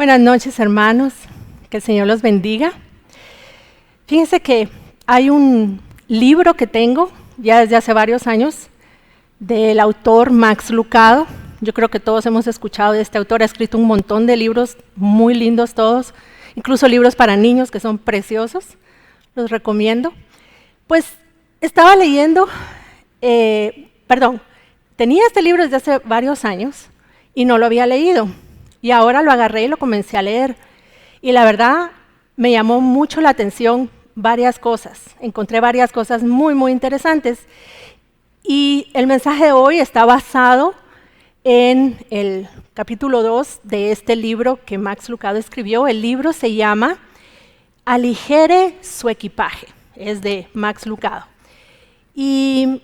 Buenas noches, hermanos. Que el Señor los bendiga. Fíjense que hay un libro que tengo ya desde hace varios años del autor Max Lucado. Yo creo que todos hemos escuchado de este autor. Ha escrito un montón de libros muy lindos todos, incluso libros para niños que son preciosos. Los recomiendo. Pues estaba leyendo, tenía este libro desde hace varios años y no lo había leído. Y ahora lo agarré y lo comencé a leer. Y la verdad, me llamó mucho la atención varias cosas. Encontré varias cosas muy, muy interesantes. Y el mensaje de hoy está basado en el capítulo 2 de este libro que Max Lucado escribió. El libro se llama Aligere su equipaje. Es de Max Lucado. Y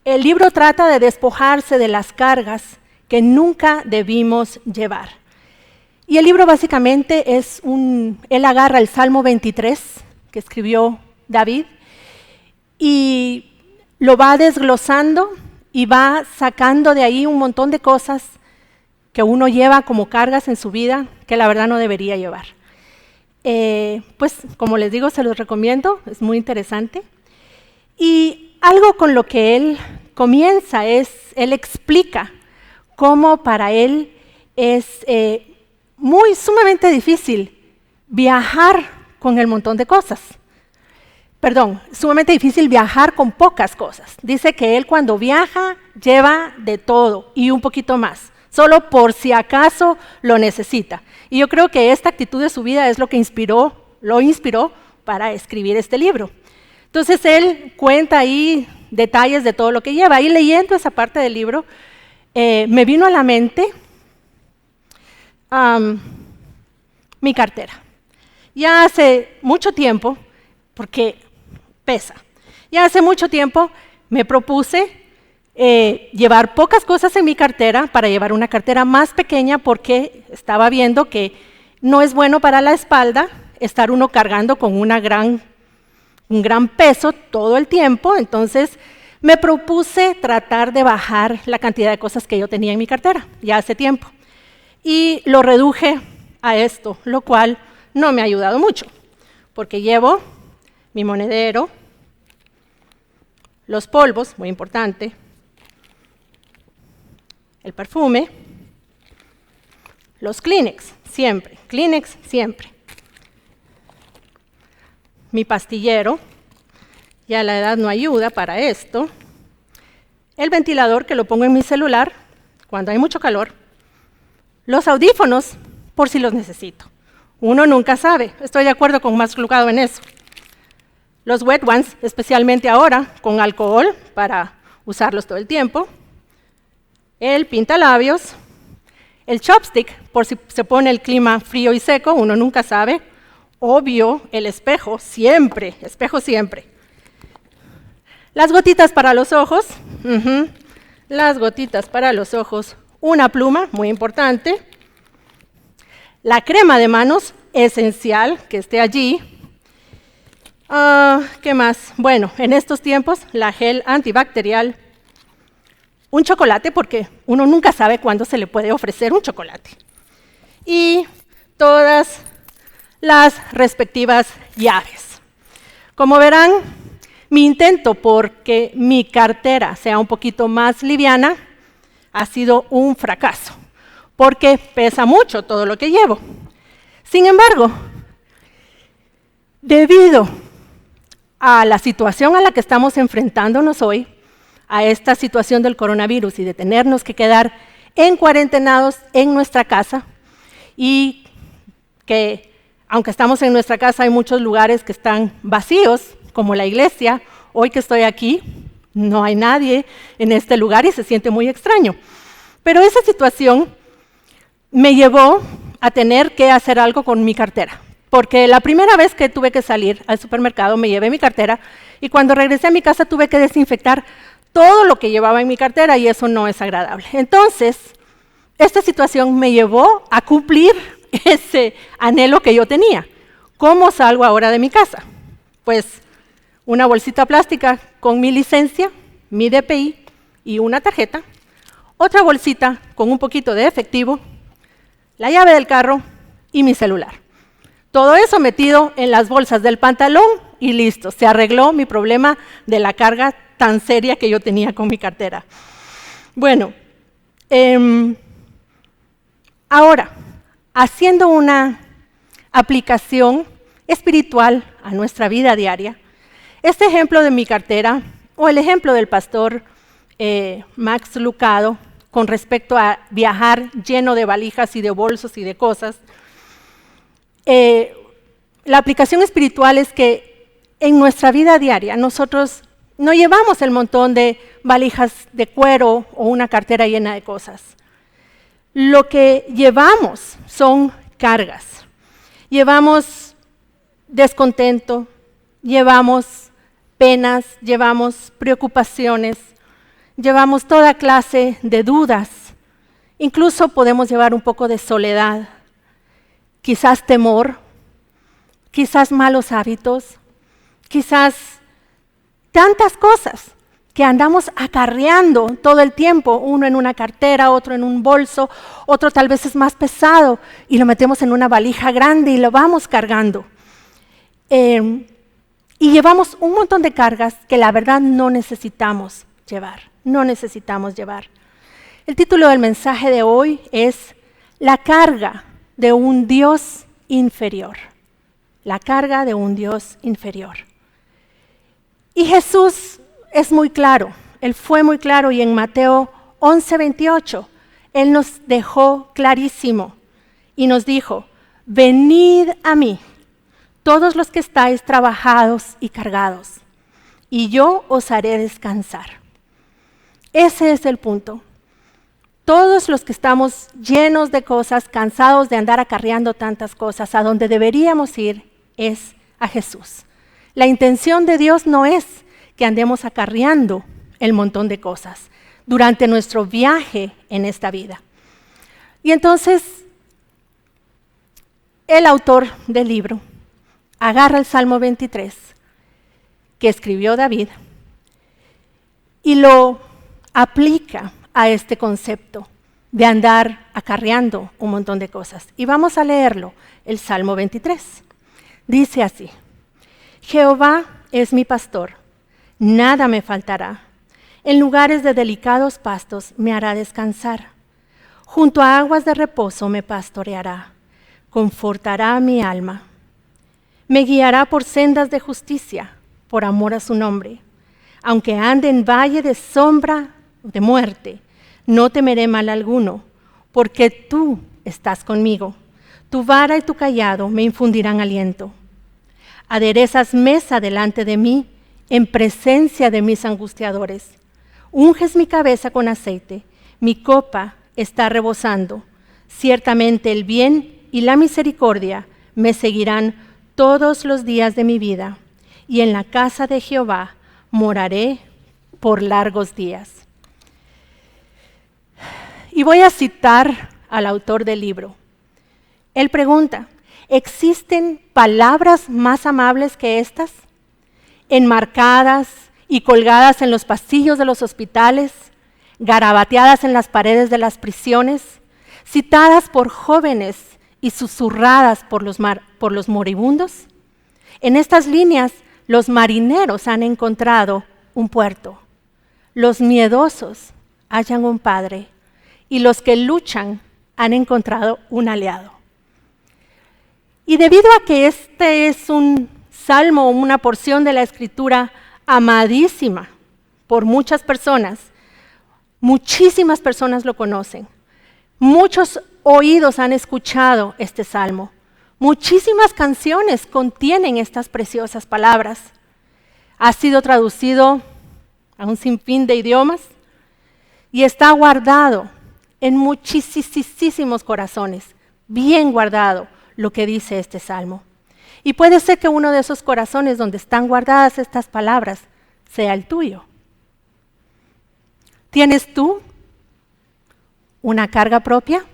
el libro trata de despojarse de las cargas que nunca debimos llevar. Y el libro básicamente es él agarra el Salmo 23 que escribió David y lo va desglosando y va sacando de ahí un montón de cosas que uno lleva como cargas en su vida que la verdad no debería llevar. Pues como les digo, se los recomiendo, es muy interesante. Y algo con lo que él comienza él explica cómo para él es sumamente difícil viajar con el montón de cosas. Sumamente difícil viajar con pocas cosas. Dice que él cuando viaja lleva de todo y un poquito más, solo por si acaso lo necesita. Y yo creo que esta actitud de su vida es lo que lo inspiró para escribir este libro. Entonces él cuenta ahí detalles de todo lo que lleva. Y leyendo esa parte del libro, me vino a la mente mi cartera. Ya hace mucho tiempo, porque pesa, ya hace mucho tiempo me propuse llevar pocas cosas en mi cartera para llevar una cartera más pequeña porque estaba viendo que no es bueno para la espalda estar uno cargando con un gran peso todo el tiempo. Entonces me propuse tratar de bajar la cantidad de cosas que yo tenía en mi cartera ya hace tiempo. Y lo reduje a esto, lo cual no me ha ayudado mucho, porque llevo mi monedero, los polvos, muy importante, el perfume, los Kleenex, siempre, mi pastillero, ya la edad no ayuda para esto, el ventilador que lo pongo en mi celular cuando hay mucho calor, los audífonos por si los necesito. Uno nunca sabe, estoy de acuerdo con Max Lucado en eso. Los wet ones, especialmente ahora, con alcohol para usarlos todo el tiempo. El pintalabios, el chopstick, por si se pone el clima frío y seco, uno nunca sabe. Obvio, el espejo siempre. Las gotitas para los ojos, una pluma, muy importante. La crema de manos, esencial que esté allí. ¿Qué más? Bueno, en estos tiempos, la gel antibacterial. Un chocolate, porque uno nunca sabe cuándo se le puede ofrecer un chocolate. Y todas las respectivas llaves. Como verán, mi intento porque mi cartera sea un poquito más liviana ha sido un fracaso, porque pesa mucho todo lo que llevo. Sin embargo, debido a la situación a la que estamos enfrentándonos hoy, a esta situación del coronavirus y de tenernos que quedar cuarentenados en nuestra casa, y que aunque estamos en nuestra casa hay muchos lugares que están vacíos, como la iglesia, hoy que estoy aquí, no hay nadie en este lugar y se siente muy extraño. Pero esa situación me llevó a tener que hacer algo con mi cartera, porque la primera vez que tuve que salir al supermercado me llevé mi cartera y cuando regresé a mi casa tuve que desinfectar todo lo que llevaba en mi cartera y eso no es agradable. Entonces, esta situación me llevó a cumplir ese anhelo que yo tenía. ¿Cómo salgo ahora de mi casa? Pues una bolsita plástica con mi licencia, mi DPI y una tarjeta, otra bolsita con un poquito de efectivo, la llave del carro y mi celular. Todo eso metido en las bolsas del pantalón y listo, se arregló mi problema de la carga tan seria que yo tenía con mi cartera. Bueno, ahora, haciendo una aplicación espiritual a nuestra vida diaria, este ejemplo de mi cartera o el ejemplo del pastor Max Lucado con respecto a viajar lleno de valijas y de bolsos y de cosas, la aplicación espiritual es que en nuestra vida diaria nosotros no llevamos el montón de valijas de cuero o una cartera llena de cosas. Lo que llevamos son cargas. Llevamos descontento, llevamos penas, llevamos preocupaciones, llevamos toda clase de dudas. Incluso podemos llevar un poco de soledad, quizás temor, quizás malos hábitos, quizás tantas cosas que andamos acarreando todo el tiempo, uno en una cartera, otro en un bolso, otro tal vez es más pesado y lo metemos en una valija grande y lo vamos cargando. Y llevamos un montón de cargas que la verdad no necesitamos llevar. El título del mensaje de hoy es La carga de un Dios inferior. La carga de un Dios inferior. Y Jesús es muy claro, Él fue muy claro y en Mateo 11:28, Él nos dejó clarísimo y nos dijo, venid a mí, todos los que estáis trabajados y cargados, y yo os haré descansar. Ese es el punto. Todos los que estamos llenos de cosas, cansados de andar acarreando tantas cosas, a donde deberíamos ir es a Jesús. La intención de Dios no es que andemos acarreando el montón de cosas durante nuestro viaje en esta vida. Y entonces, el autor del libro agarra el Salmo 23, que escribió David, y lo aplica a este concepto de andar acarreando un montón de cosas. Y vamos a leerlo, el Salmo 23. Dice así, Jehová es mi pastor, nada me faltará. En lugares de delicados pastos me hará descansar. Junto a aguas de reposo me pastoreará, confortará mi alma. Me guiará por sendas de justicia, por amor a su nombre. Aunque ande en valle de sombra de muerte, no temeré mal alguno, porque tú estás conmigo. Tu vara y tu cayado me infundirán aliento. Aderezas mesa delante de mí, en presencia de mis angustiadores. Unges mi cabeza con aceite, mi copa está rebosando. Ciertamente el bien y la misericordia me seguirán todos los días de mi vida, y en la casa de Jehová moraré por largos días. Y voy a citar al autor del libro. Él pregunta, ¿existen palabras más amables que estas? Enmarcadas y colgadas en los pasillos de los hospitales, garabateadas en las paredes de las prisiones, citadas por jóvenes y susurradas por los moribundos. En estas líneas, los marineros han encontrado un puerto, los miedosos hallan un padre y los que luchan han encontrado un aliado. Y debido a que este es un salmo, una porción de la Escritura amadísima por muchas personas, muchísimas personas lo conocen, muchos oídos han escuchado este salmo, muchísimas canciones contienen estas preciosas palabras. Ha sido traducido a un sinfín de idiomas y está guardado en muchísimos corazones, bien guardado lo que dice este salmo. Y puede ser que uno de esos corazones donde están guardadas estas palabras sea el tuyo. ¿Tienes tú una carga propia?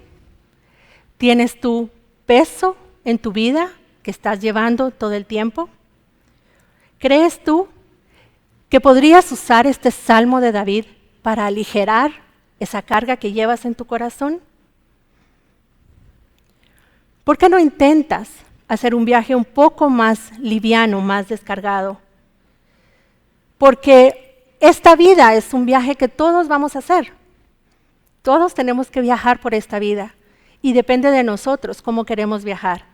¿Tienes tú peso en tu vida que estás llevando todo el tiempo? ¿Crees tú que podrías usar este salmo de David para aligerar esa carga que llevas en tu corazón? ¿Por qué no intentas hacer un viaje un poco más liviano, más descargado? Porque esta vida es un viaje que todos vamos a hacer. Todos tenemos que viajar por esta vida y depende de nosotros cómo queremos viajar.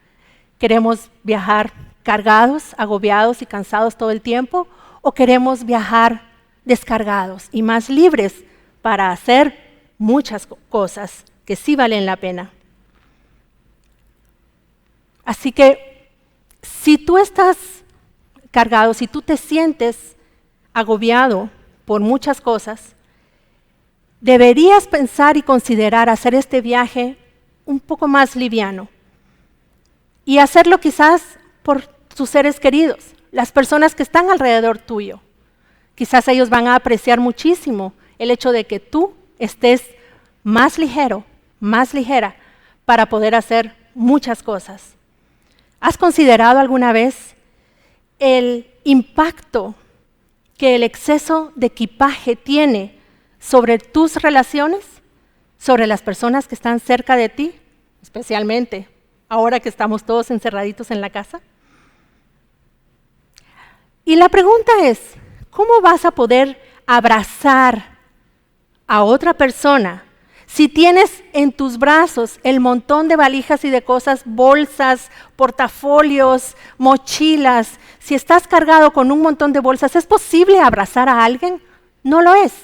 ¿Queremos viajar cargados, agobiados y cansados todo el tiempo? ¿O queremos viajar descargados y más libres para hacer muchas cosas que sí valen la pena? Así que si tú estás cargado, si tú te sientes agobiado por muchas cosas, deberías pensar y considerar hacer este viaje un poco más liviano y hacerlo quizás por tus seres queridos, las personas que están alrededor tuyo. Quizás ellos van a apreciar muchísimo el hecho de que tú estés más ligero, más ligera para poder hacer muchas cosas. ¿Has considerado alguna vez el impacto que el exceso de equipaje tiene sobre tus relaciones, sobre las personas que están cerca de ti, especialmente ahora que estamos todos encerraditos en la casa? Y la pregunta es, ¿cómo vas a poder abrazar a otra persona si tienes en tus brazos el montón de valijas y de cosas, bolsas, portafolios, mochilas? Si estás cargado con un montón de bolsas, ¿es posible abrazar a alguien? No lo es.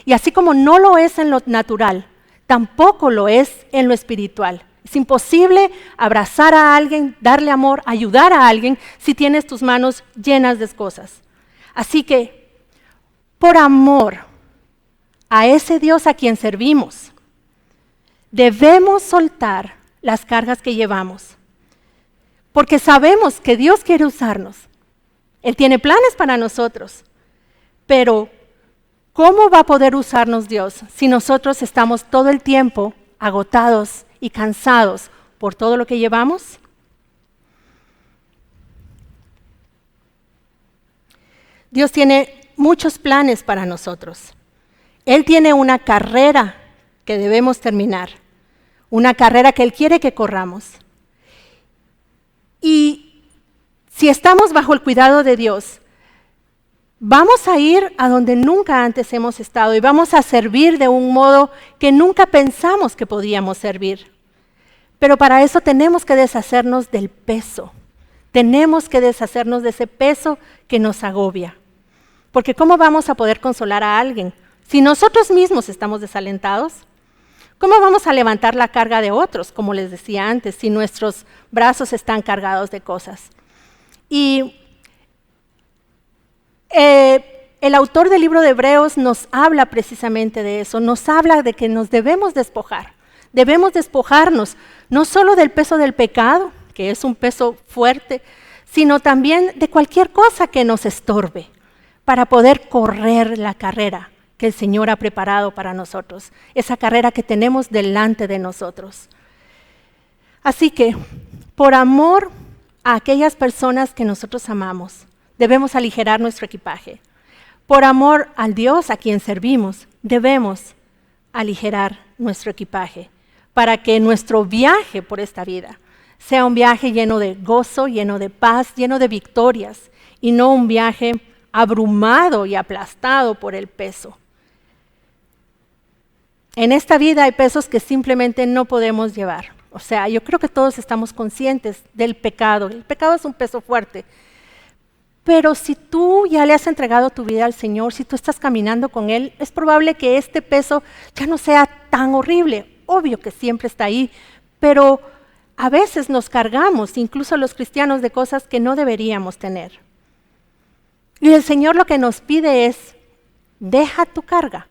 Y así como no lo es en lo natural, tampoco lo es en lo espiritual. Es imposible abrazar a alguien, darle amor, ayudar a alguien si tienes tus manos llenas de cosas. Así que, por amor a ese Dios a quien servimos, debemos soltar las cargas que llevamos, porque sabemos que Dios quiere usarnos. Él tiene planes para nosotros, pero ¿cómo va a poder usarnos Dios si nosotros estamos todo el tiempo agotados y cansados por todo lo que llevamos? Dios tiene muchos planes para nosotros. Él tiene una carrera que debemos terminar, una carrera que Él quiere que corramos. Y si estamos bajo el cuidado de Dios, vamos a ir a donde nunca antes hemos estado y vamos a servir de un modo que nunca pensamos que podíamos servir. Pero para eso tenemos que deshacernos del peso. Tenemos que deshacernos de ese peso que nos agobia. Porque ¿cómo vamos a poder consolar a alguien si nosotros mismos estamos desalentados? ¿Cómo vamos a levantar la carga de otros, como les decía antes, si nuestros brazos están cargados de cosas? Y el autor del libro de Hebreos nos habla precisamente de eso, nos habla de que nos debemos despojarnos no solo del peso del pecado, que es un peso fuerte, sino también de cualquier cosa que nos estorbe para poder correr la carrera que el Señor ha preparado para nosotros, esa carrera que tenemos delante de nosotros. Así que, por amor a aquellas personas que nosotros amamos, debemos aligerar nuestro equipaje. Por amor al Dios a quien servimos, debemos aligerar nuestro equipaje para que nuestro viaje por esta vida sea un viaje lleno de gozo, lleno de paz, lleno de victorias, y no un viaje abrumado y aplastado por el peso. En esta vida hay pesos que simplemente no podemos llevar. O sea, yo creo que todos estamos conscientes del pecado. El pecado es un peso fuerte. Pero si tú ya le has entregado tu vida al Señor, si tú estás caminando con Él, es probable que este peso ya no sea tan horrible. Obvio que siempre está ahí, pero a veces nos cargamos, incluso los cristianos, de cosas que no deberíamos tener. Y el Señor lo que nos pide es, deja tu carga.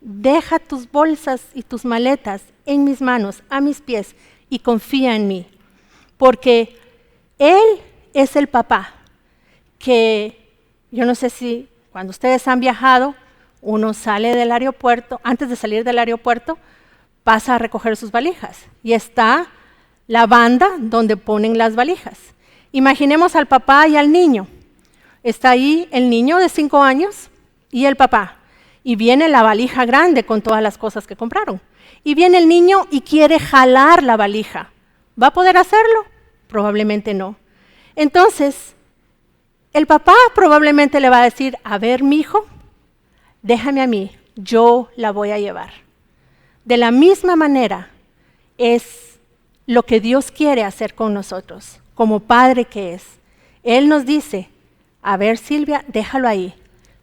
Deja tus bolsas y tus maletas en mis manos, a mis pies, y confía en mí. Porque Él es el papá que, yo no sé si cuando ustedes han viajado, uno sale del aeropuerto, antes de salir del aeropuerto, pasa a recoger sus valijas. Y está la banda donde ponen las valijas. Imaginemos al papá y al niño. Está ahí el niño de 5 años y el papá. Y viene la valija grande con todas las cosas que compraron. Y viene el niño y quiere jalar la valija ¿Va a poder hacerlo? Probablemente no. Entonces, el papá probablemente le va a decir, a ver, mijo, déjame a mí, yo la voy a llevar. De la misma manera es lo que Dios quiere hacer con nosotros, como padre que es. Él nos dice, a ver, Silvia, déjalo ahí,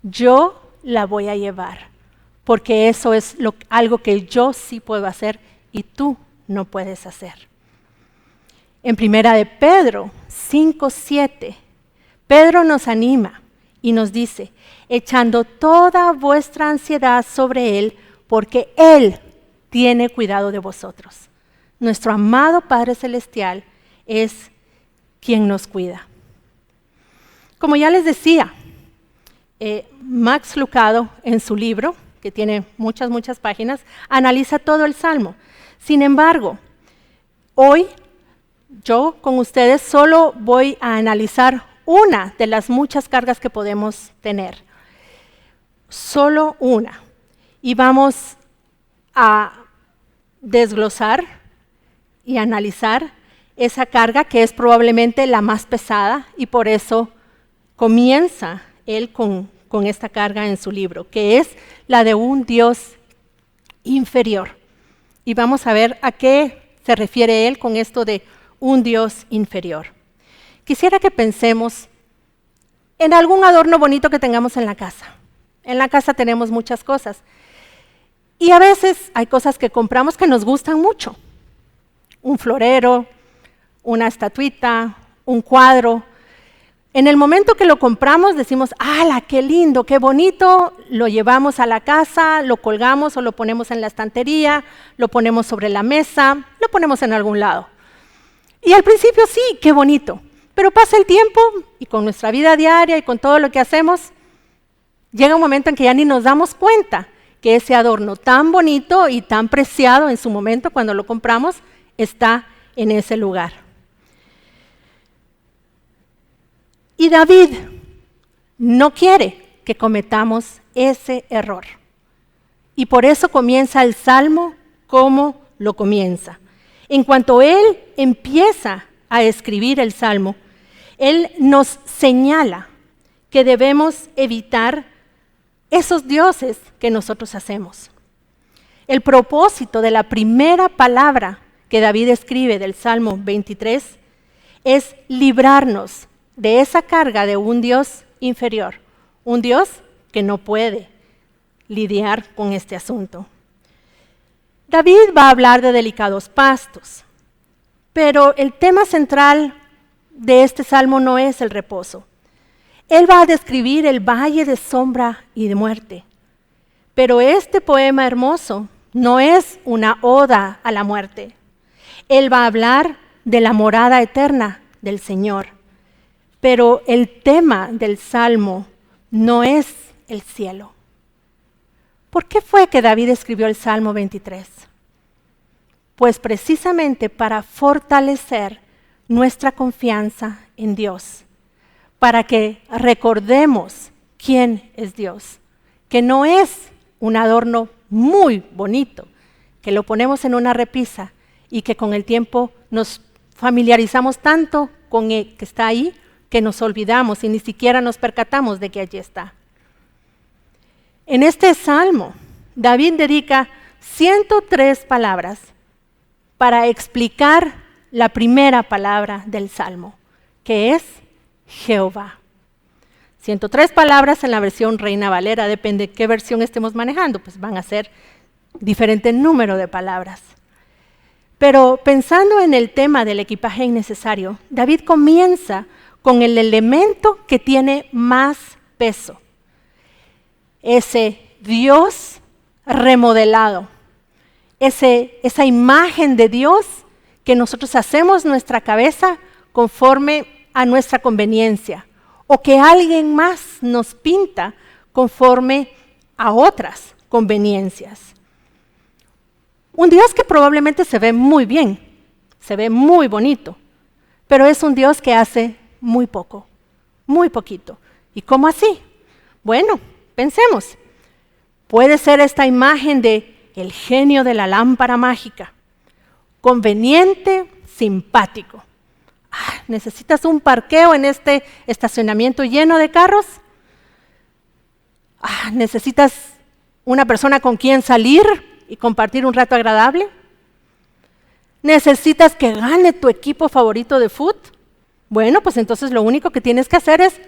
yo la voy a llevar, porque eso es algo que yo sí puedo hacer y tú no puedes hacer. En primera de Pedro 5:7, Pedro nos anima y nos dice, echando toda vuestra ansiedad sobre Él, porque Él tiene cuidado de vosotros. Nuestro amado Padre Celestial es quien nos cuida. Como ya les decía, Max Lucado en su libro, que tiene muchas páginas, analiza todo el Salmo. Sin embargo, hoy yo con ustedes solo voy a analizar una de las muchas cargas que podemos tener. Solo una. Y vamos a desglosar y analizar esa carga que es probablemente la más pesada y por eso comienza él con esta carga en su libro, que es la de un Dios inferior. Y vamos a ver a qué se refiere él con esto de un Dios inferior. Quisiera que pensemos en algún adorno bonito que tengamos en la casa. En la casa tenemos muchas cosas. Y a veces hay cosas que compramos que nos gustan mucho. Un florero, una estatuita, un cuadro. En el momento que lo compramos decimos, ¡ala, qué lindo, qué bonito! Lo llevamos a la casa, lo colgamos o lo ponemos en la estantería, lo ponemos sobre la mesa, lo ponemos en algún lado. Y al principio sí, qué bonito. Pero pasa el tiempo y con nuestra vida diaria y con todo lo que hacemos, llega un momento en que ya ni nos damos cuenta que ese adorno tan bonito y tan preciado en su momento cuando lo compramos está en ese lugar. Y David no quiere que cometamos ese error. Y por eso comienza el Salmo como lo comienza. En cuanto él empieza a escribir el Salmo, él nos señala que debemos evitar esos dioses que nosotros hacemos. El propósito de la primera palabra que David escribe del Salmo 23 es librarnos de esa carga de un Dios inferior, un Dios que no puede lidiar con este asunto. David va a hablar de delicados pastos, pero el tema central de este salmo no es el reposo. Él va a describir el valle de sombra y de muerte, pero este poema hermoso no es una oda a la muerte. Él va a hablar de la morada eterna del Señor, pero el tema del salmo no es el cielo. ¿Por qué fue que David escribió el Salmo 23? Pues precisamente para fortalecer nuestra confianza en Dios, para que recordemos quién es Dios, que no es un adorno muy bonito, que lo ponemos en una repisa y que con el tiempo nos familiarizamos tanto con el que está ahí que nos olvidamos y ni siquiera nos percatamos de que allí está. En este salmo, David dedica 103 palabras para explicar la primera palabra del salmo, que es Jehová. 103 palabras en la versión Reina Valera, depende de qué versión estemos manejando, pues van a ser diferente número de palabras. Pero pensando en el tema del equipaje innecesario, David comienza con el elemento que tiene más peso, ese Dios remodelado, esa imagen de Dios que nosotros hacemos nuestra cabeza conforme a nuestra conveniencia, o que alguien más nos pinta conforme a otras conveniencias. Un Dios que probablemente se ve muy bien, se ve muy bonito, pero es un Dios que hace muy poco, muy poquito. ¿Y cómo así? Bueno, pensemos. Puede ser esta imagen de el genio de la lámpara mágica, conveniente, simpático. ¿Necesitas un parqueo en este estacionamiento lleno de carros? ¿Necesitas una persona con quien salir y compartir un rato agradable? ¿Necesitas que gane tu equipo favorito de fútbol? Bueno, pues entonces lo único que tienes que hacer es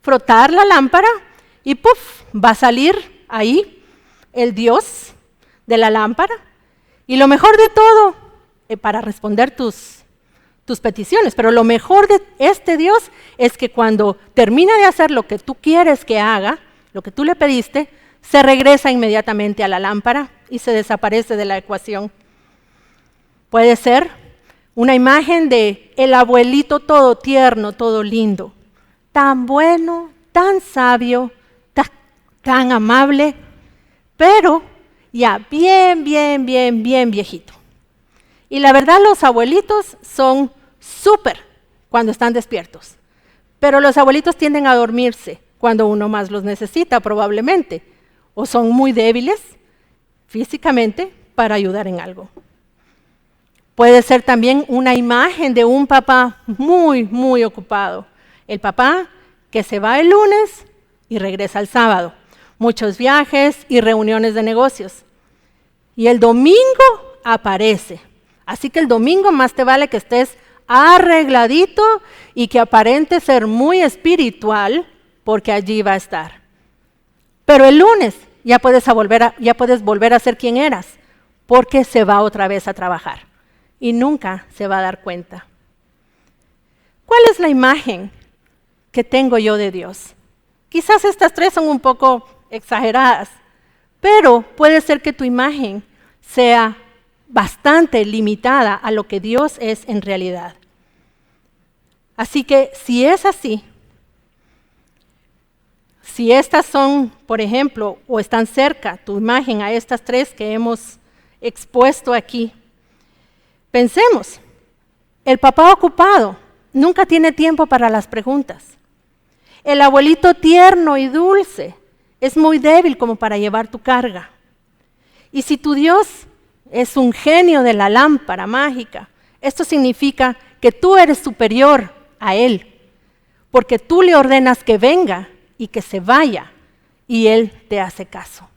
frotar la lámpara y ¡puf! Va a salir ahí el Dios de la lámpara. Y lo mejor de todo, para responder tus peticiones, pero lo mejor de este Dios es que cuando termina de hacer lo que tú quieres que haga, lo que tú le pediste, se regresa inmediatamente a la lámpara y se desaparece de la ecuación. Puede ser una imagen de el abuelito todo tierno, todo lindo, tan bueno, tan sabio, tan amable, pero ya bien viejito. Y la verdad, los abuelitos son súper cuando están despiertos, pero los abuelitos tienden a dormirse cuando uno más los necesita probablemente, o son muy débiles físicamente para ayudar en algo. Puede ser también una imagen de un papá muy ocupado. El papá que se va el lunes y regresa el sábado. Muchos viajes y reuniones de negocios. Y el domingo aparece. Así que el domingo más te vale que estés arregladito y que aparente ser muy espiritual, porque allí va a estar. Pero el lunes ya puedes volver a ser quien eras, porque se va otra vez a trabajar. Y nunca se va a dar cuenta. ¿Cuál es la imagen que tengo yo de Dios? Quizás estas tres son un poco exageradas, pero puede ser que tu imagen sea bastante limitada a lo que Dios es en realidad. Así que si es así, si estas son, por ejemplo, o están cerca tu imagen a estas tres que hemos expuesto aquí, pensemos, el papá ocupado nunca tiene tiempo para las preguntas. El abuelito tierno y dulce es muy débil como para llevar tu carga. Y si tu Dios es un genio de la lámpara mágica, esto significa que tú eres superior a Él, porque tú le ordenas que venga y que se vaya, y Él te hace caso.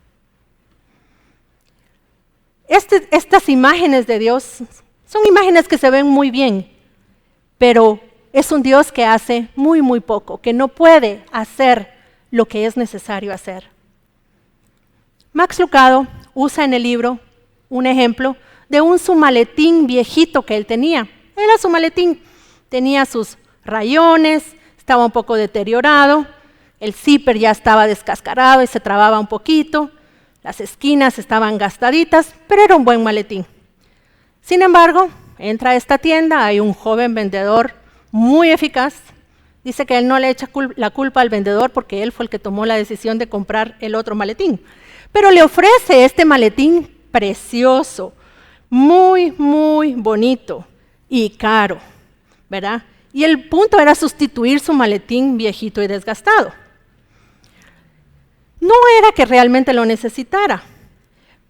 Estas imágenes de Dios son imágenes que se ven muy bien, pero es un Dios que hace muy poco, que no puede hacer lo que es necesario hacer. Max Lucado usa en el libro un ejemplo de su maletín viejito que él tenía. Era su maletín, tenía sus rayones, estaba un poco deteriorado, el zipper ya estaba descascarado y se trababa un poquito, las esquinas estaban gastaditas, pero era un buen maletín. Sin embargo, entra a esta tienda, hay un joven vendedor muy eficaz. Dice que él no le echa la culpa al vendedor porque él fue el que tomó la decisión de comprar el otro maletín. Pero le ofrece este maletín precioso, muy bonito y caro, ¿verdad? Y el punto era sustituir su maletín viejito y desgastado. No era que realmente lo necesitara,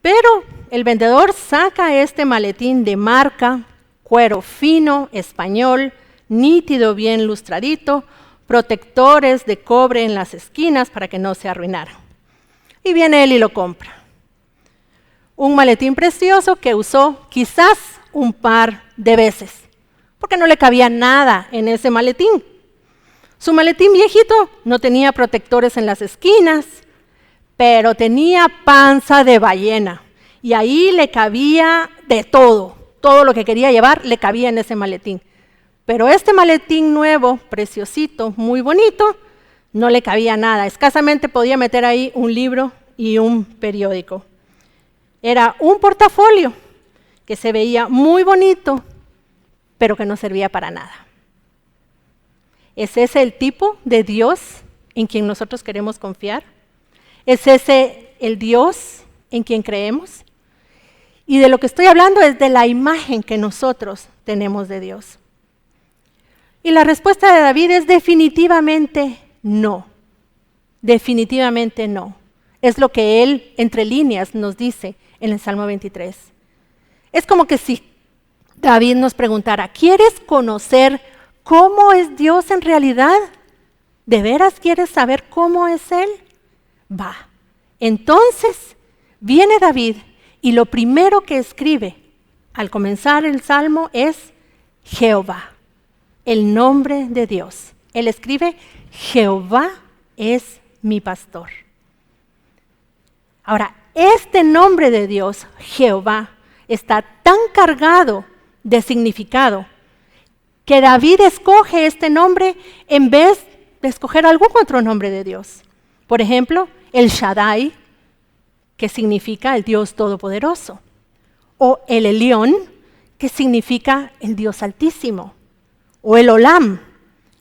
pero el vendedor saca este maletín de marca, cuero fino, español, nítido, bien lustradito, protectores de cobre en las esquinas para que no se arruinara. Y viene él y lo compra. Un maletín precioso que usó quizás un par de veces, porque no le cabía nada en ese maletín. Su maletín viejito no tenía protectores en las esquinas, pero tenía panza de ballena. Y ahí le cabía de todo. Todo lo que quería llevar le cabía en ese maletín. Pero este maletín nuevo, preciosito, muy bonito, no le cabía nada. Escasamente podía meter ahí un libro y un periódico. Era un portafolio que se veía muy bonito, pero que no servía para nada. ¿Es ese el tipo de Dios en quien nosotros queremos confiar? ¿Es ese el Dios en quien creemos? Y de lo que estoy hablando es de la imagen que nosotros tenemos de Dios. Y la respuesta de David es definitivamente no. Definitivamente no. Es lo que él, entre líneas, nos dice en el Salmo 23. Es como que si David nos preguntara, ¿quieres conocer cómo es Dios en realidad? ¿De veras quieres saber cómo es Él? Va. Entonces viene David y lo primero que escribe al comenzar el salmo es Jehová, el nombre de Dios. Él escribe, Jehová es mi pastor. Ahora, este nombre de Dios, Jehová, está tan cargado de significado que David escoge este nombre en vez de escoger algún otro nombre de Dios. Por ejemplo, el Shaddai, que significa el Dios Todopoderoso, o el Elión, que significa el Dios Altísimo, o el Olam,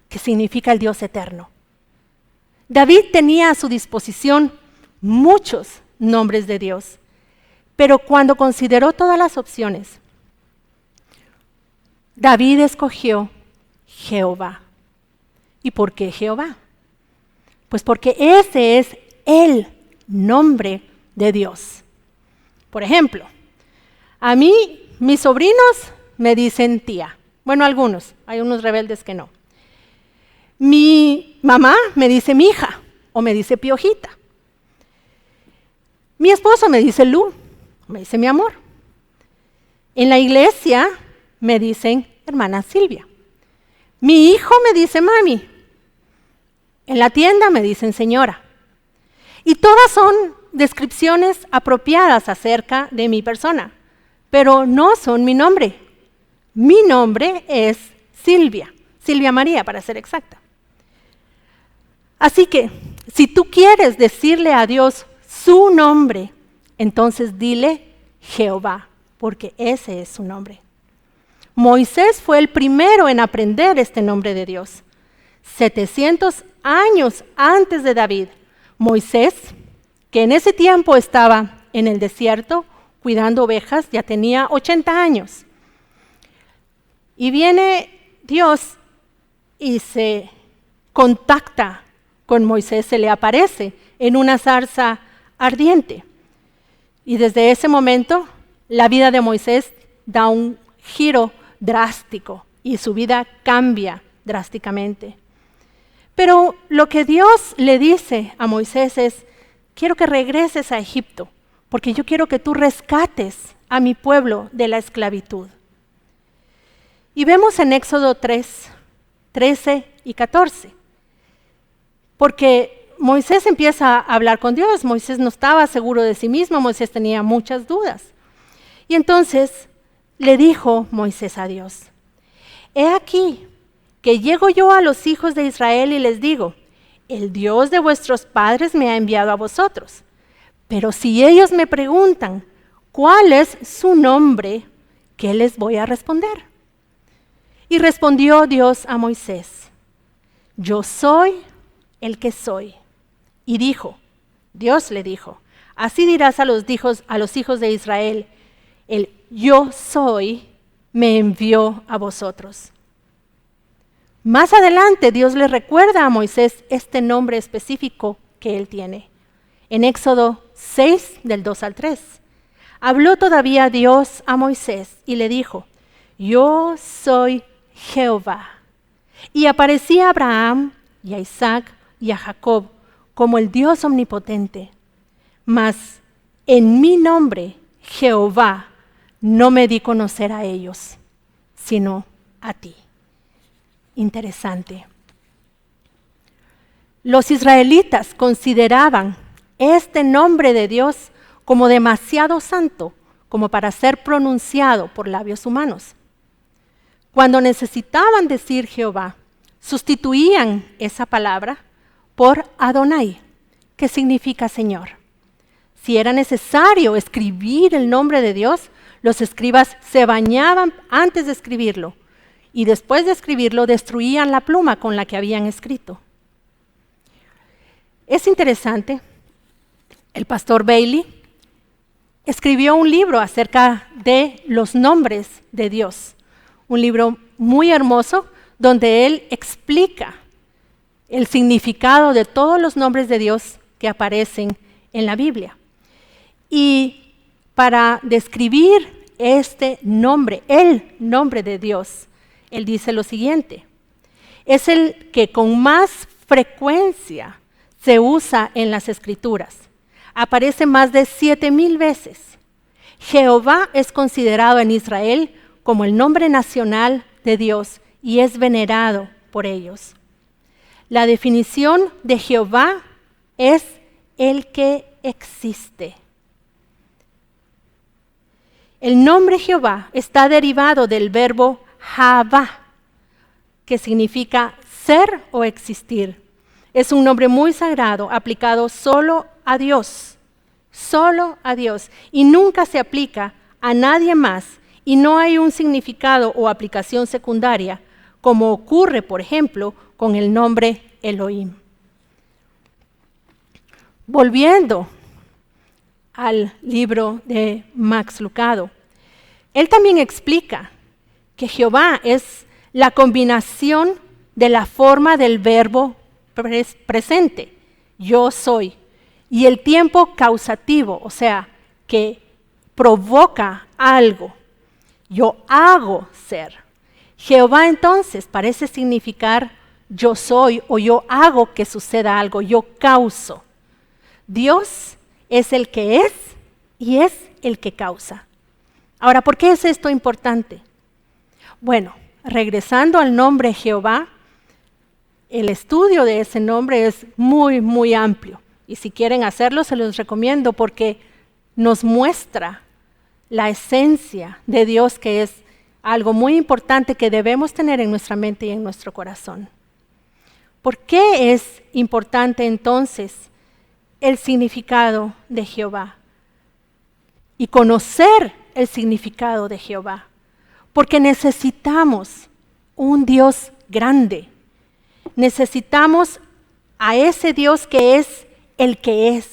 que significa el Dios Eterno. David tenía a su disposición muchos nombres de Dios, pero cuando consideró todas las opciones, David escogió Jehová. ¿Y por qué Jehová? Pues porque ese es el nombre de Dios. Por ejemplo, a mí, mis sobrinos me dicen tía. Bueno, algunos, hay unos rebeldes que no. Mi mamá me dice mi hija o me dice piojita. Mi esposo me dice Lu, me dice mi amor. En la iglesia me dicen hermana Silvia. Mi hijo me dice mami. En la tienda me dicen señora. Y todas son descripciones apropiadas acerca de mi persona, pero no son mi nombre. Mi nombre es Silvia, Silvia María para ser exacta. Así que, si tú quieres decirle a Dios su nombre, entonces dile Jehová, porque ese es su nombre. Moisés fue el primero en aprender este nombre de Dios. 700 años antes de David, Moisés, que en ese tiempo estaba en el desierto cuidando ovejas, ya tenía 80 años. Y viene Dios y se contacta con Moisés, se le aparece en una zarza ardiente. Y desde ese momento, la vida de Moisés da un giro drástico y su vida cambia drásticamente. Pero lo que Dios le dice a Moisés es, quiero que regreses a Egipto, porque yo quiero que tú rescates a mi pueblo de la esclavitud. Y vemos en Éxodo 3, 13 y 14, porque Moisés empieza a hablar con Dios. Moisés no estaba seguro de sí mismo, Moisés tenía muchas dudas. Y entonces le dijo Moisés a Dios, he aquí que llego yo a los hijos de Israel y les digo, el Dios de vuestros padres me ha enviado a vosotros. Pero si ellos me preguntan, ¿cuál es su nombre? ¿Qué les voy a responder? Y respondió Dios a Moisés, yo soy el que soy. Y dijo, Dios le dijo, así dirás a los hijos de Israel, el yo soy me envió a vosotros. Más adelante Dios le recuerda a Moisés este nombre específico que él tiene. En Éxodo 6, del 2 al 3. Habló todavía Dios a Moisés y le dijo, yo soy Jehová. Y aparecía a Abraham y a Isaac y a Jacob como el Dios omnipotente. Mas en mi nombre, Jehová, no me di conocer a ellos, sino a ti. Interesante. Los israelitas consideraban este nombre de Dios como demasiado santo, como para ser pronunciado por labios humanos. Cuando necesitaban decir Jehová, sustituían esa palabra por Adonai, que significa Señor. Si era necesario escribir el nombre de Dios, los escribas se bañaban antes de escribirlo y después de escribirlo destruían la pluma con la que habían escrito. Es interesante, el pastor Bailey escribió un libro acerca de los nombres de Dios, un libro muy hermoso donde él explica el significado de todos los nombres de Dios que aparecen en la Biblia. Y para describir este nombre, el nombre de Dios, él dice lo siguiente: es el que con más frecuencia se usa en las Escrituras. Aparece más de 7,000 veces. Jehová es considerado en Israel como el nombre nacional de Dios y es venerado por ellos. La definición de Jehová es el que existe. El nombre Jehová está derivado del verbo Javá, que significa ser o existir. Es un nombre muy sagrado, aplicado solo a Dios, y nunca se aplica a nadie más, y no hay un significado o aplicación secundaria, como ocurre, por ejemplo, con el nombre Elohim. Volviendo al libro de Max Lucado, él también explica que Jehová es la combinación de la forma del verbo presente, yo soy, y el tiempo causativo, o sea, que provoca algo, yo hago ser. Jehová entonces parece significar yo soy o yo hago que suceda algo, yo causo. Dios es el que es y es el que causa. Ahora, ¿por qué es esto importante? Bueno, regresando al nombre Jehová, el estudio de ese nombre es muy, muy amplio. Y si quieren hacerlo, se los recomiendo porque nos muestra la esencia de Dios, que es algo muy importante que debemos tener en nuestra mente y en nuestro corazón. ¿Por qué es importante entonces el significado de Jehová? Y conocer el significado de Jehová. Porque necesitamos un Dios grande. Necesitamos a ese Dios que es el que es.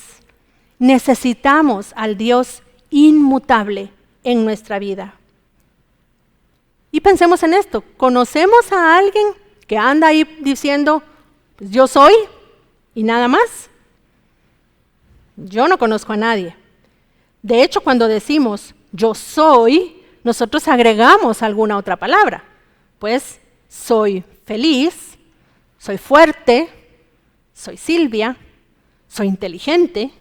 Necesitamos al Dios inmutable en nuestra vida. Y pensemos en esto. ¿Conocemos a alguien que anda ahí diciendo, pues yo soy y nada más? Yo no conozco a nadie. De hecho, cuando decimos yo soy, nosotros agregamos alguna otra palabra. Pues soy feliz, soy fuerte, soy Silvia, soy inteligente.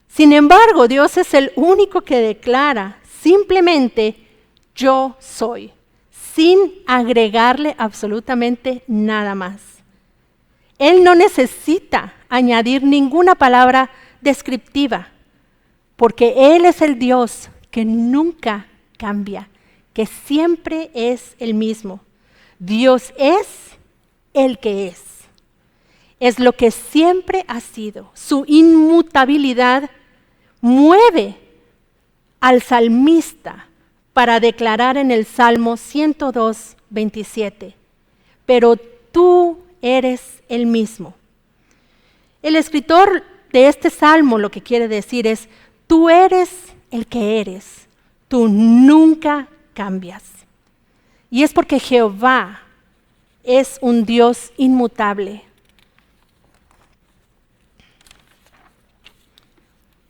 Sin embargo, Dios es el único que declara simplemente yo soy, sin agregarle absolutamente nada más. Él no necesita añadir ninguna palabra descriptiva, porque Él es el Dios que nunca cambia, que siempre es el mismo. Dios es el que es. Es lo que siempre ha sido. Su inmutabilidad mueve al salmista para declarar en el Salmo 102, 27, pero tú eres el mismo. El escritor de este salmo lo que quiere decir es, tú eres el que eres, tú nunca cambias. Y es porque Jehová es un Dios inmutable.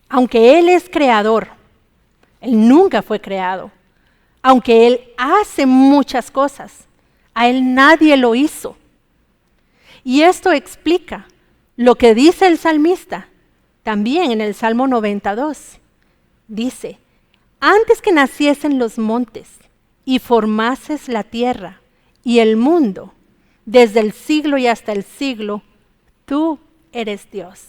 Aunque Él es creador, Él nunca fue creado. Aunque Él hace muchas cosas, a Él nadie lo hizo. Y esto explica lo que dice el salmista, también en el Salmo 92. Dice, antes que naciesen los montes y formases la tierra y el mundo, desde el siglo y hasta el siglo, tú eres Dios.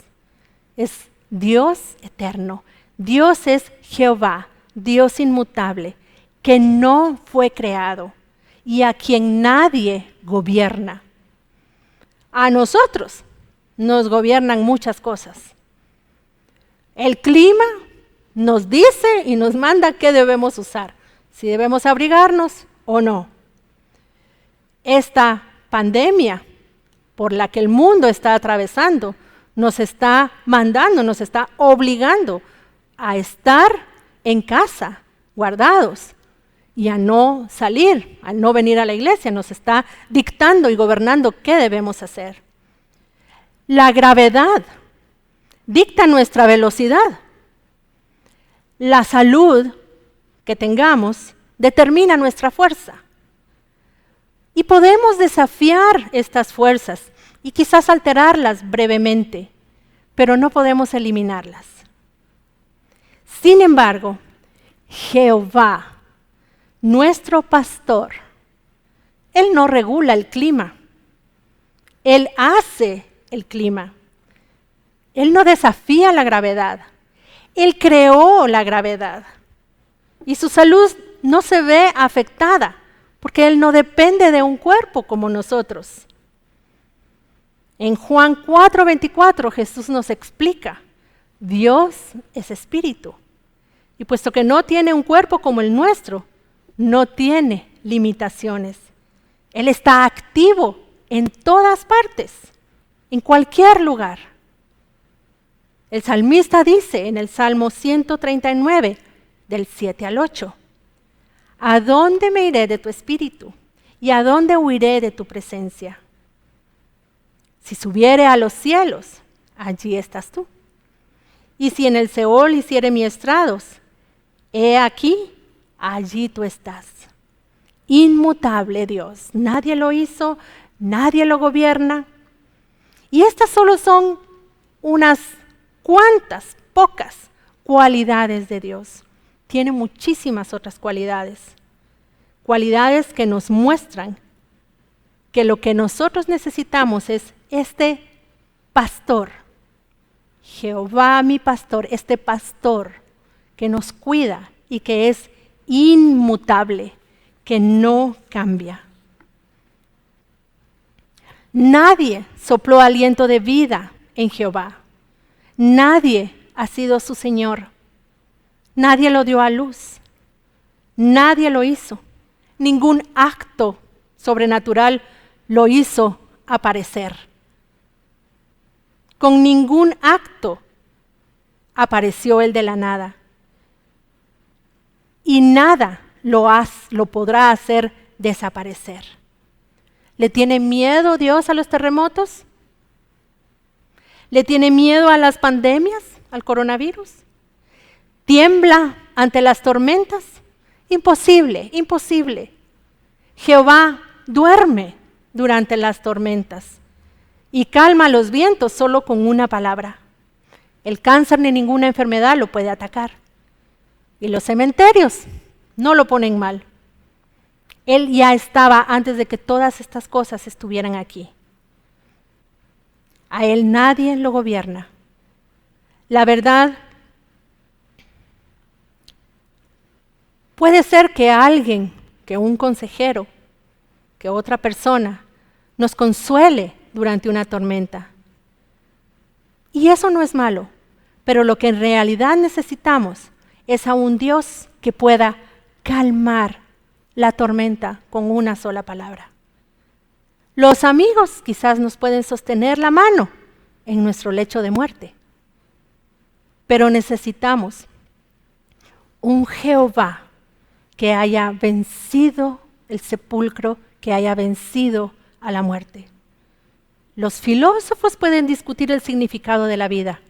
Es Dios eterno. Dios es Jehová, Dios inmutable, que no fue creado y a quien nadie gobierna. A nosotros nos gobiernan muchas cosas. El clima nos dice y nos manda qué debemos usar, si debemos abrigarnos o no. Esta pandemia por la que el mundo está atravesando nos está mandando, nos está obligando a estar en casa, guardados, y a no salir, a no venir a la iglesia. Nos está dictando y gobernando qué debemos hacer. La gravedad dicta nuestra velocidad. La salud que tengamos determina nuestra fuerza. Y podemos desafiar estas fuerzas y quizás alterarlas brevemente, pero no podemos eliminarlas. Sin embargo, Jehová, nuestro pastor, Él no regula el clima. Él hace el clima. Él no desafía la gravedad. Él creó la gravedad. Y su salud no se ve afectada, porque Él no depende de un cuerpo como nosotros. En Juan 4:24 Jesús nos explica, Dios es espíritu. Y puesto que no tiene un cuerpo como el nuestro, no tiene limitaciones. Él está activo en todas partes, en cualquier lugar. El salmista dice en el Salmo 139, del 7 al 8, ¿a dónde me iré de tu espíritu? ¿Y a dónde huiré de tu presencia? Si subiere a los cielos, allí estás tú. Y si en el Seol hiciere mis estrados, he aquí, allí tú estás. Inmutable Dios, nadie lo hizo, nadie lo gobierna. Y estas solo son unas cuantas, pocas cualidades de Dios. Tiene muchísimas otras cualidades. Cualidades que nos muestran que lo que nosotros necesitamos es este pastor. Jehová mi pastor, este pastor que nos cuida y que es inmutable, que no cambia. Nadie sopló aliento de vida en Jehová. Nadie ha sido su Señor. Nadie lo dio a luz. Nadie lo hizo. Ningún acto sobrenatural lo hizo aparecer. Con ningún acto apareció Él de la nada. Y nada lo podrá hacer desaparecer. ¿Le tiene miedo Dios a los terremotos? ¿Le tiene miedo a las pandemias, al coronavirus? ¿Tiembla ante las tormentas? Imposible, imposible. Jehová duerme durante las tormentas y calma los vientos solo con una palabra. El cáncer ni ninguna enfermedad lo puede atacar. Y los cementerios no lo ponen mal. Él ya estaba antes de que todas estas cosas estuvieran aquí. A Él nadie lo gobierna. La verdad, puede ser que alguien, que un consejero, que otra persona, nos consuele durante una tormenta. Y eso no es malo, pero lo que en realidad necesitamos es a un Dios que pueda calmar la tormenta con una sola palabra. Los amigos quizás nos pueden sostener la mano en nuestro lecho de muerte, pero necesitamos un Jehová que haya vencido el sepulcro, que haya vencido a la muerte. Los filósofos pueden discutir el significado de la vida,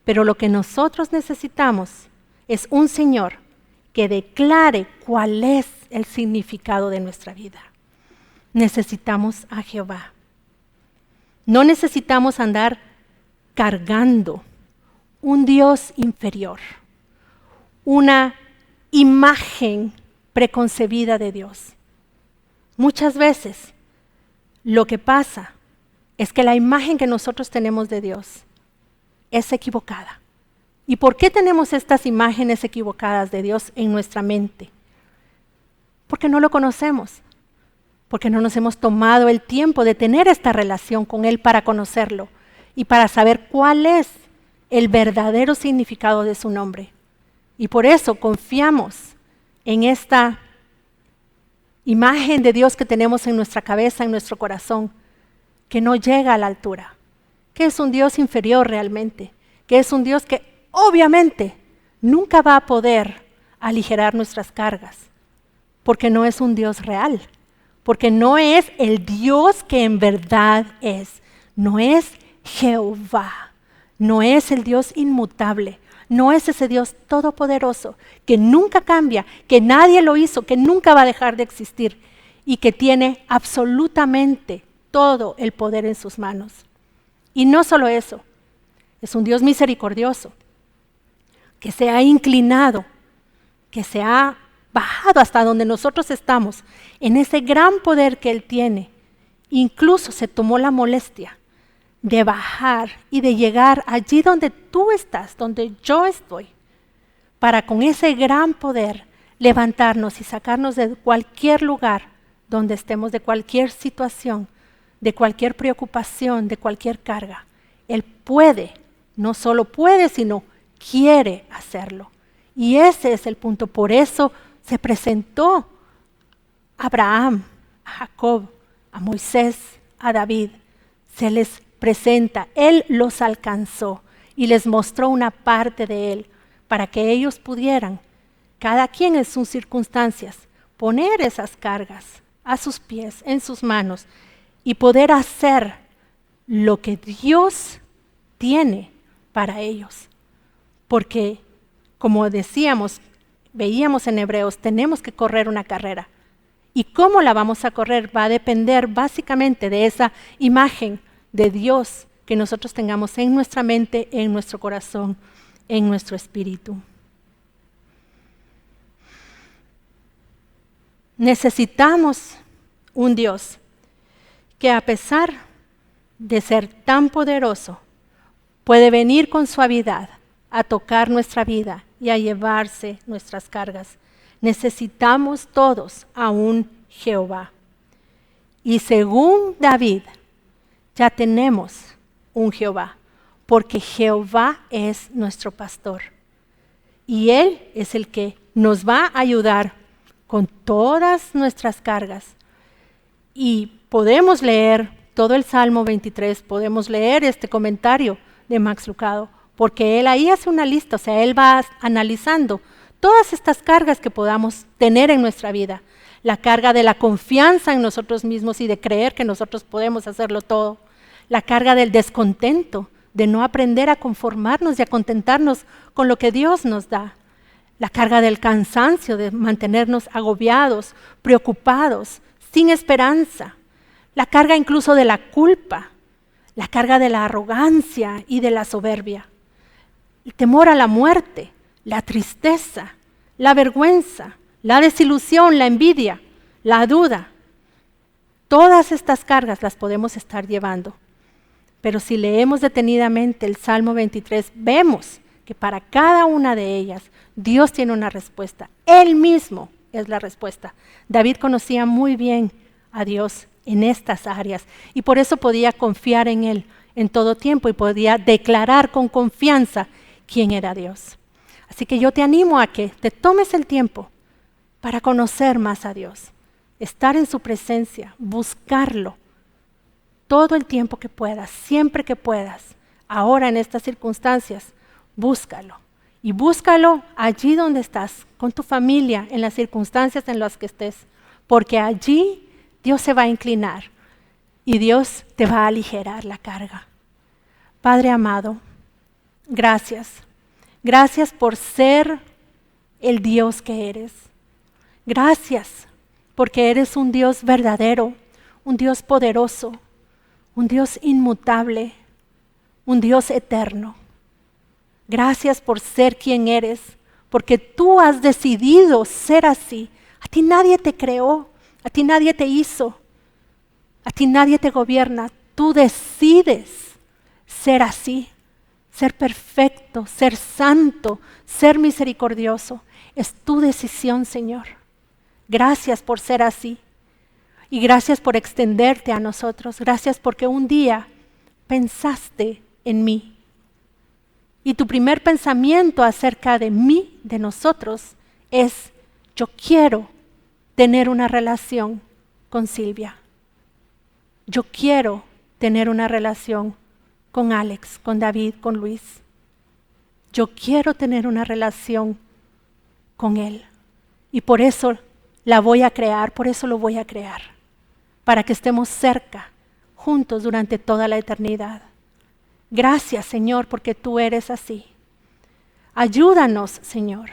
pero lo que nosotros necesitamos es un Señor que declare cuál es el significado de nuestra vida. Necesitamos a Jehová. No necesitamos andar cargando un Dios inferior, una imagen preconcebida de Dios. Muchas veces lo que pasa es que la imagen que nosotros tenemos de Dios es equivocada. ¿Y por qué tenemos estas imágenes equivocadas de Dios en nuestra mente? Porque no lo conocemos, porque no nos hemos tomado el tiempo de tener esta relación con Él para conocerlo y para saber cuál es el verdadero significado de su nombre. Y por eso confiamos en esta imagen de Dios que tenemos en nuestra cabeza, en nuestro corazón, que no llega a la altura, que es un Dios inferior realmente, que es un Dios que obviamente nunca va a poder aligerar nuestras cargas, porque no es un Dios real, porque no es el Dios que en verdad es, no es Jehová, no es el Dios inmutable, ¿No es ese Dios todopoderoso que nunca cambia, que nadie lo hizo, que nunca va a dejar de existir y que tiene absolutamente todo el poder en sus manos? Y no solo eso, es un Dios misericordioso, que se ha inclinado, que se ha bajado hasta donde nosotros estamos, en ese gran poder que Él tiene. Incluso se tomó la molestia de bajar y de llegar allí donde tú estás, donde yo estoy, para con ese gran poder levantarnos y sacarnos de cualquier lugar donde estemos, de cualquier situación, de cualquier preocupación, de cualquier carga. Él puede, no solo puede, sino quiere hacerlo. Y ese es el punto. Por eso se presentó a Abraham, a Jacob, a Moisés, a David. Se les presenta, Él los alcanzó y les mostró una parte de Él para que ellos pudieran, cada quien en sus circunstancias, poner esas cargas a sus pies, en sus manos y poder hacer lo que Dios tiene para ellos. Porque, como decíamos, veíamos en Hebreos, tenemos que correr una carrera. Y cómo la vamos a correr va a depender básicamente de esa imagen de Dios que nosotros tengamos en nuestra mente, en nuestro corazón, en nuestro espíritu. Necesitamos un Dios que, a pesar de ser tan poderoso, puede venir con suavidad a tocar nuestra vida y a llevarse nuestras cargas. Necesitamos todos a un Jehová. Y según David, ya tenemos un Jehová, porque Jehová es nuestro pastor. Y Él es el que nos va a ayudar con todas nuestras cargas. Y podemos leer todo el Salmo 23, podemos leer este comentario de Max Lucado, porque él ahí hace una lista, o sea, él va analizando todas estas cargas que podamos tener en nuestra vida. La carga de la confianza en nosotros mismos y de creer que nosotros podemos hacerlo todo. La carga del descontento, de no aprender a conformarnos y a contentarnos con lo que Dios nos da. La carga del cansancio, de mantenernos agobiados, preocupados, sin esperanza. La carga incluso de la culpa. La carga de la arrogancia y de la soberbia. El temor a la muerte, la tristeza, la vergüenza, la desilusión, la envidia, la duda. Todas estas cargas las podemos estar llevando. Pero si leemos detenidamente el Salmo 23, vemos que para cada una de ellas Dios tiene una respuesta. Él mismo es la respuesta. David conocía muy bien a Dios en estas áreas y por eso podía confiar en Él en todo tiempo y podía declarar con confianza quién era Dios. Así que yo te animo a que te tomes el tiempo para conocer más a Dios, estar en su presencia, buscarlo todo el tiempo que puedas, siempre que puedas. Ahora en estas circunstancias, búscalo. Y búscalo allí donde estás, con tu familia, en las circunstancias en las que estés, porque allí Dios se va a inclinar y Dios te va a aligerar la carga. Padre amado, gracias. Gracias por ser el Dios que eres. Gracias porque eres un Dios verdadero, un Dios poderoso, un Dios inmutable, un Dios eterno. Gracias por ser quien eres, porque tú has decidido ser así. A ti nadie te creó, a ti nadie te hizo, a ti nadie te gobierna. Tú decides ser así, ser perfecto, ser santo, ser misericordioso. Es tu decisión, Señor. Gracias por ser así. Y gracias por extenderte a nosotros. Gracias porque un día pensaste en mí. Y tu primer pensamiento acerca de mí, de nosotros, es: yo quiero tener una relación con Silvia. Yo quiero tener una relación con Alex, con David, con Luis. Yo quiero tener una relación con él. Y por eso la voy a crear, por eso lo voy a crear. Para que estemos cerca, juntos durante toda la eternidad. Gracias, Señor, porque tú eres así. Ayúdanos, Señor.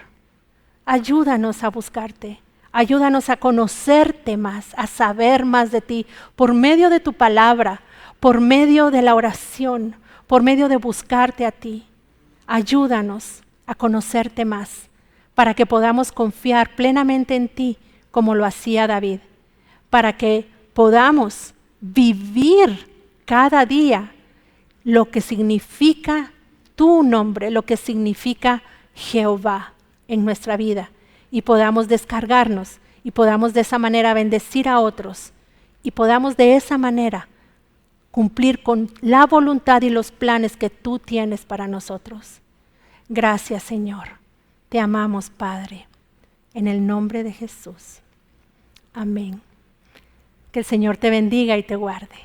Ayúdanos a buscarte. Ayúdanos a conocerte más, a saber más de ti, por medio de tu palabra, por medio de la oración, por medio de buscarte a ti. Ayúdanos a conocerte más, para que podamos confiar plenamente en ti, como lo hacía David, para que podamos vivir cada día lo que significa tu nombre, lo que significa Jehová en nuestra vida, y podamos descargarnos y podamos de esa manera bendecir a otros y podamos de esa manera cumplir con la voluntad y los planes que tú tienes para nosotros. Gracias, Señor. Te amamos, Padre, en el nombre de Jesús. Amén. Que el Señor te bendiga y te guarde.